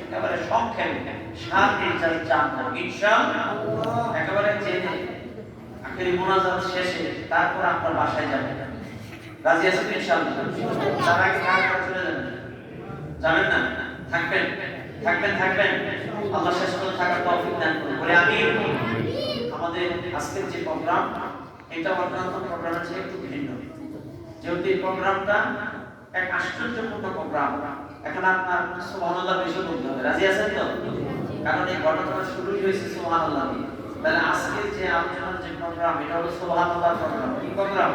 একেবারে সংক্ষেপে 7 দিন জানবো ইনশাআল্লাহ। একেবারে জেনে আখেরি মোনাজাত শেষে তারপর আপনার বাসায় যাবেন। রাজি আছেন ইনশাআল্লাহ? তার আগে কার চলে যাবেন? জানেন না? থাকবেন থাকবেন। আল্লাহ শেষ পর্যন্ত থাকার তৌফিক দান করুন। বলে আমিন। আমাদের আজকের যে প্রোগ্রাম, এটা অন্যান্য প্রোগ্রামের চেয়ে একটু ভিন্ন। যেহেতু এই প্রোগ্রামটা এক আশ্চর্যপূর্ণ প্রোগ্রাম, এখন আপনার সুবহানাল্লাহ বেশি বলতে হবে। রাজি আছেন তো? কারণ এই ঘটনাটা শুরুই হয়েছে সুবহানাল্লাহ দিয়ে। তাহলে আজকের যে আলোচনার যে প্রোগ্রাম, এটা হলো সুবহানাল্লাহ প্রোগ্রাম। কি প্রোগ্রাম?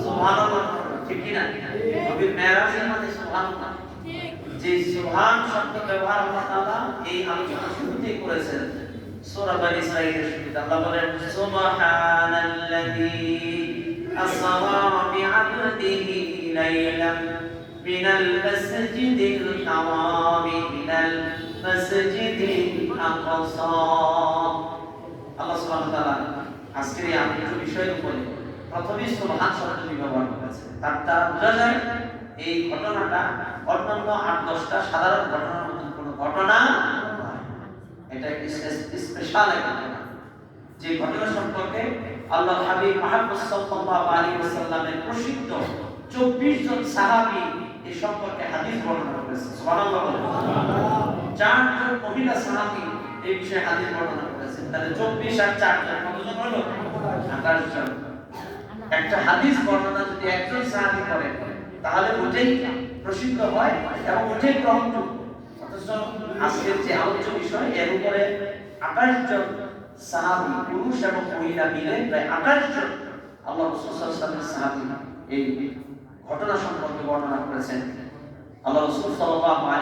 সুবহানাল্লাহ প্রোগ্রাম। ঠিক কি না? নবীর মেরাজের মধ্যে সুবহানাল্লাহ, যে সুবহান শব্দ ব্যবহার আল্লাহ তাআলা এই আলোচনা শুরুতেই করেছেন। সূরা বনী ইসরাঈলের শুরুতে আল্লাহ বলেন, সুবহানাল্লাযী আসরা বি'আবদিহি লাইলান মিনাল মাসজিদিল হারামি ইলাল মাসজিদিল আকসা। আল্লাহ সুবহানাহু ওয়া তাআলা আজকের এই আলোচ্য বিষয়ের উপরে প্রথমেই সুবহান শব্দটি ব্যবহার করেছেন। তার বোঝা যায় এই ঘটনাটা অন্যান্য 8-10টা সাধারণ ঘটনার মতন কোনো ঘটনা নয়। এটা স্পেশাল একটা ঘটনা, যে ঘটনা সম্পর্কে আল্লাহর হাবিব মুহাম্মদ সাল্লাল্লাহু আলাইহি ওয়াসাল্লামের প্রসিদ্ধ 24 জন সাহাবী এই সম্পর্কে হাদিস বর্ণনা করেছেন। সুবহানাল্লাহ। 4 জন মহিলা সাহাবী এই বিষয়ে হাদিস বর্ণনা করেছেন। তাহলে 24 আর 4 জন কতজন হলো? 28 জন। একটা হাদিস বর্ণনা যদি একজন সাহাবী করেন তাহলে ওটাই প্রসিদ্ধ হয় এবং ওটাই গ্রহণযোগ্য। অথচ আজকের যে আলোচ্য বিষয়, এর উপরে 28 জন সাহাবী, পুরুষ এবং মহিলা মিলে প্রায় 28 জন আল্লাহ রাসূল সাল্লাল্লাহু আলাইহি ওয়াসাল্লামের সাহাবী এই ঘটনা সম্পর্কে বর্ণনা করেছেন। আল্লাহ রাসূল সাল্লাল্লাহু আলাইহি